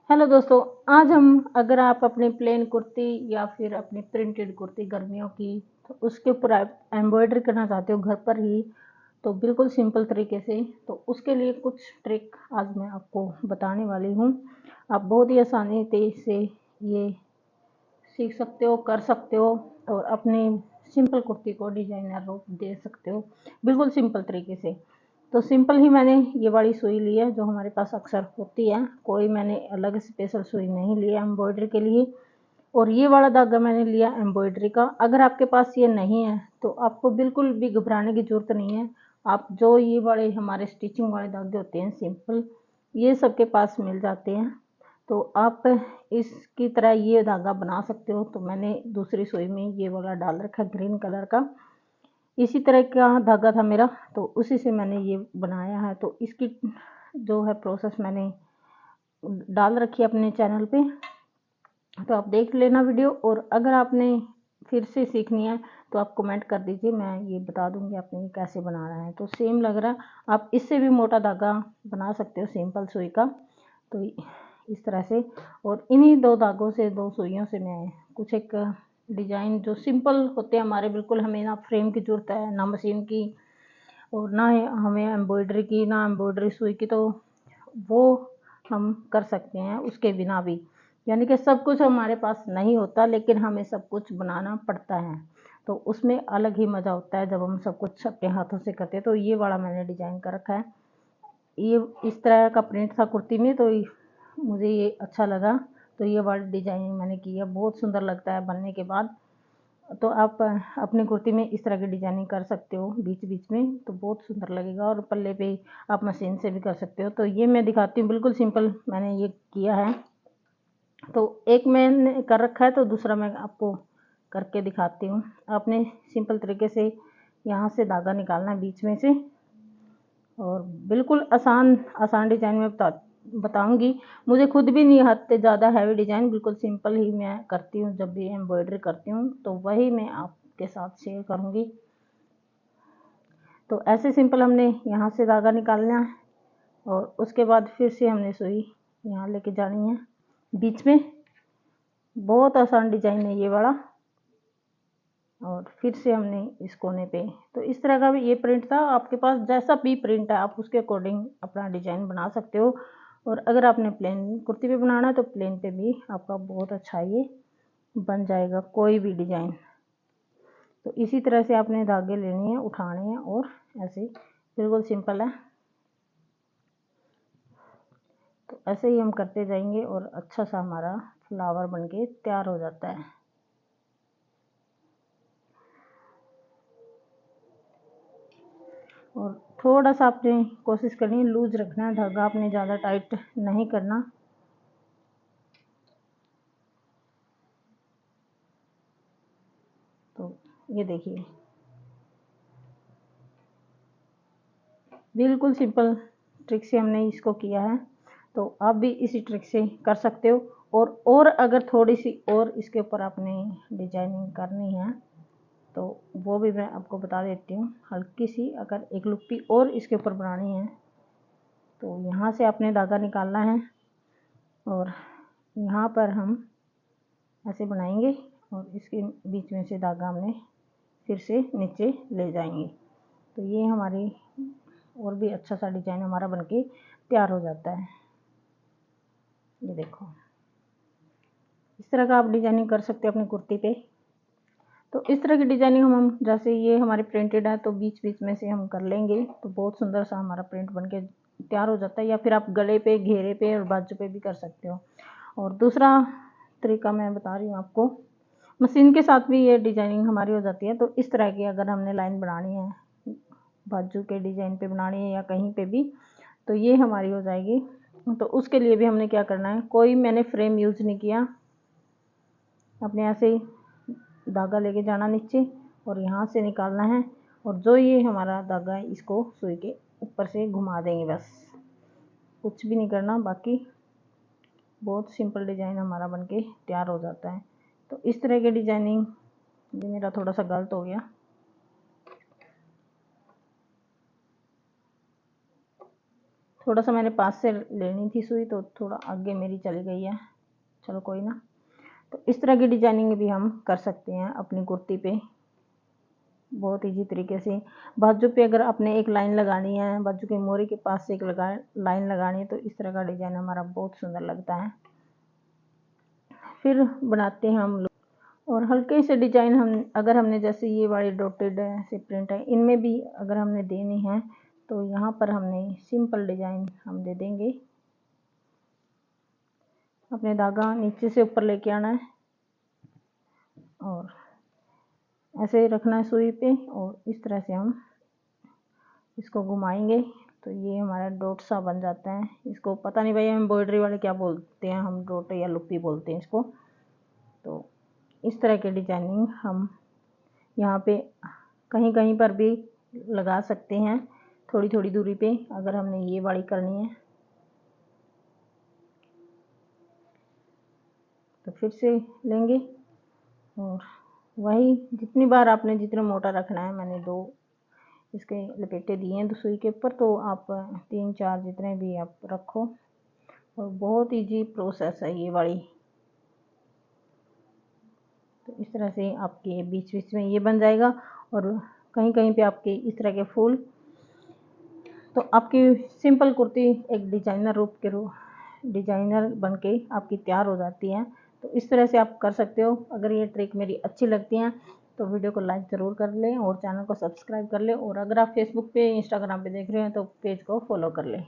Hello दोस्तों, आज हम अगर आप अपनी प्लेन कुर्ती या फिर अपनी प्रिंटेड कुर्ती गर्मियों की तो उसके ऊपर आप एम्ब्रॉयडरी करना चाहते हो घर पर ही, तो बिल्कुल सिंपल तरीके से, तो उसके लिए कुछ ट्रिक आज मैं आपको बताने वाली हूँ। आप बहुत ही आसानी से ये सीख सकते हो, कर सकते हो और अपनी सिंपल कुर्ती को डिजाइनर रूप दे सकते हो बिल्कुल सिंपल तरीके से। तो सिंपल ही मैंने ये वाली सुई ली है जो हमारे पास अक्सर होती है, कोई मैंने अलग स्पेशल सुई नहीं लिया एम्ब्रॉयडरी के लिए। और ये वाला धागा मैंने लिया एम्ब्रॉयडरी का। अगर आपके पास ये नहीं है तो आपको बिल्कुल भी घबराने की ज़रूरत नहीं है। आप जो ये वाले हमारे स्टिचिंग वाले धागे होते हैं सिंपल, ये सबके पास मिल जाते हैं, तो आप इसकी तरह ये धागा बना सकते हो। तो मैंने दूसरी सुई में ये वाला डाल रखा है ग्रीन कलर का, इसी तरह का धागा था मेरा, तो उसी से मैंने ये बनाया है। तो इसकी जो है प्रोसेस मैंने डाल रखी है अपने चैनल पे, तो आप देख लेना वीडियो। और अगर आपने फिर से सीखनी है तो आप कमेंट कर दीजिए, मैं ये बता दूंगी आपने ये कैसे बनाना है। तो सेम लग रहा है, आप इससे भी मोटा धागा बना सकते हो सिंपल सुई का, तो इस तरह से। और इन्हीं दो धागों से, दो सुइयों से मैं कुछ एक डिजाइन जो सिंपल होते हैं हमारे, बिल्कुल हमें ना फ्रेम की जरूरत है ना मशीन की और ना हमें एम्ब्रॉयडरी की, ना एम्ब्रॉयडरी सुई की, तो वो हम कर सकते हैं उसके बिना भी। यानी कि सब कुछ हमारे पास नहीं होता लेकिन हमें सब कुछ बनाना पड़ता है, तो उसमें अलग ही मज़ा होता है जब हम सब कुछ अपने हाथों से करते हैं। तो ये वाला मैंने डिजाइन कर रखा है, ये इस तरह का प्रिंट था कुर्ती में, तो मुझे ये अच्छा लगा, तो ये वाली डिजाइन मैंने की है। बहुत सुंदर लगता है बनने के बाद। तो आप अपनी कुर्ती में इस तरह की डिजाइनिंग कर सकते हो बीच बीच में, तो बहुत सुंदर लगेगा। और पल्ले पे आप मशीन से भी कर सकते हो। तो ये मैं दिखाती हूँ, बिल्कुल सिंपल मैंने ये किया है। तो एक मैंने कर रखा है तो दूसरा मैं आपको करके दिखाती हूँ। आपने सिंपल तरीके से यहाँ से धागा निकालना है बीच में से, और बिल्कुल आसान आसान डिजाइन में बताऊंगी। मुझे खुद भी नहीं आते ज़्यादा हैवी डिजाइन, बिल्कुल सिंपल ही मैं करती हूँ जब भी एम्ब्रॉयडरी करती हूँ, तो वही मैं आपके साथ शेयर करूँगी। तो ऐसे सिंपल हमने यहाँ से धागा निकालना है और उसके बाद फिर से हमने सुई यहाँ लेके जानी है बीच में। बहुत आसान डिजाइन है ये वाला। और फिर से हमने इस कोने पे, तो इस तरह का भी ये प्रिंट था। आपके पास जैसा भी प्रिंट है आप उसके अकॉर्डिंग अपना डिजाइन बना सकते हो। और अगर आपने प्लेन कुर्ती पे बनाना है तो प्लेन पे भी आपका बहुत अच्छा ये बन जाएगा कोई भी डिजाइन। तो इसी तरह से आपने धागे लेने हैं, उठाने हैं, और ऐसे बिल्कुल सिंपल है। तो ऐसे ही हम करते जाएंगे और अच्छा सा हमारा फ्लावर बनके तैयार हो जाता है। और थोड़ा सा आपने कोशिश करनी है लूज रखना है धागा, आपने ज़्यादा टाइट नहीं करना। तो ये देखिए बिल्कुल सिंपल ट्रिक से हमने इसको किया है, तो आप भी इसी ट्रिक से कर सकते हो। और अगर थोड़ी सी और इसके ऊपर आपने डिजाइनिंग करनी है तो वो भी मैं आपको बता देती हूँ। हल्की सी अगर एक लुप्पी और इसके ऊपर बनानी है तो यहाँ से आपने धागा निकालना है और यहाँ पर हम ऐसे बनाएंगे और इसके बीच में से धागा हमने फिर से नीचे ले जाएंगे। तो ये हमारी और भी अच्छा सा डिजाइन हमारा बनके तैयार हो जाता है। ये देखो इस तरह का आप डिजाइनिंग कर सकते हो अपनी कुर्ती पे। तो इस तरह की डिजाइनिंग हम जैसे ये हमारी प्रिंटेड है तो बीच बीच में से हम कर लेंगे, तो बहुत सुंदर सा हमारा प्रिंट बनके तैयार हो जाता है। या फिर आप गले पे, घेरे पे और बाजू पे भी कर सकते हो। और दूसरा तरीका मैं बता रही हूँ आपको, मशीन के साथ भी ये डिजाइनिंग हमारी हो जाती है। तो इस तरह की अगर हमने लाइन बनानी है, बाजू के डिजाइन पे बनानी है या कहीं पे भी, तो ये हमारी हो जाएगी। तो उसके लिए भी हमने क्या करना है, कोई मैंने फ्रेम यूज नहीं किया, अपने ऐसे ही धागा लेके जाना नीचे और यहाँ से निकालना है। और जो ये हमारा धागा है इसको सुई के ऊपर से घुमा देंगे, बस कुछ भी नहीं करना। बाकी बहुत सिंपल डिजाइन हमारा बनके तैयार हो जाता है। तो इस तरह की डिजाइनिंग, ये मेरा थोड़ा सा गलत हो गया, थोड़ा सा मैंने पास से लेनी थी सुई, तो थोड़ा आगे मेरी चली गई है, चलो कोई ना। तो इस तरह की डिजाइनिंग भी हम कर सकते हैं अपनी कुर्ती पे बहुत इजी तरीके से। बाजू पे अगर आपने एक लाइन लगानी है, बाजू के मोरी के पास से एक लाइन लगानी है, तो इस तरह का डिजाइन हमारा बहुत सुंदर लगता है। फिर बनाते हैं हम लोग और हल्के से डिजाइन हम अगर हमने जैसे ये वाली डॉटेड से प्रिंट है, इनमें भी अगर हमने देनी है तो यहाँ पर हमने सिंपल डिजाइन हम दे देंगे। अपने धागा नीचे से ऊपर लेके आना है और ऐसे रखना है सुई पे, और इस तरह से हम इसको घुमाएंगे तो ये हमारा डॉट सा बन जाता है। इसको पता नहीं भाई एम्ब्रॉयडरी वाले क्या बोलते हैं, हम डॉट या लुप्पी बोलते हैं इसको। तो इस तरह के डिजाइनिंग हम यहाँ पे कहीं कहीं पर भी लगा सकते हैं, थोड़ी थोड़ी दूरी पे अगर हमने ये वाली करनी है। तो फिर से लेंगे और वही जितनी बार आपने जितना मोटा रखना है, मैंने 2 इसके लपेटे दिए हैं सुई के ऊपर, तो आप 3-4 जितने भी आप रखो। और बहुत इजी प्रोसेस है ये वाली। तो इस तरह से आपके बीच बीच में ये बन जाएगा और कहीं कहीं पे आपके इस तरह के फूल। तो आपकी सिंपल कुर्ती एक डिजाइनर बन के आपकी तैयार हो जाती है। तो इस तरह से आप कर सकते हो। अगर ये ट्रिक मेरी अच्छी लगती है तो वीडियो को लाइक ज़रूर कर लें और चैनल को सब्सक्राइब कर लें, और अगर आप फेसबुक पे इंस्टाग्राम पे देख रहे हैं तो पेज को फॉलो कर लें।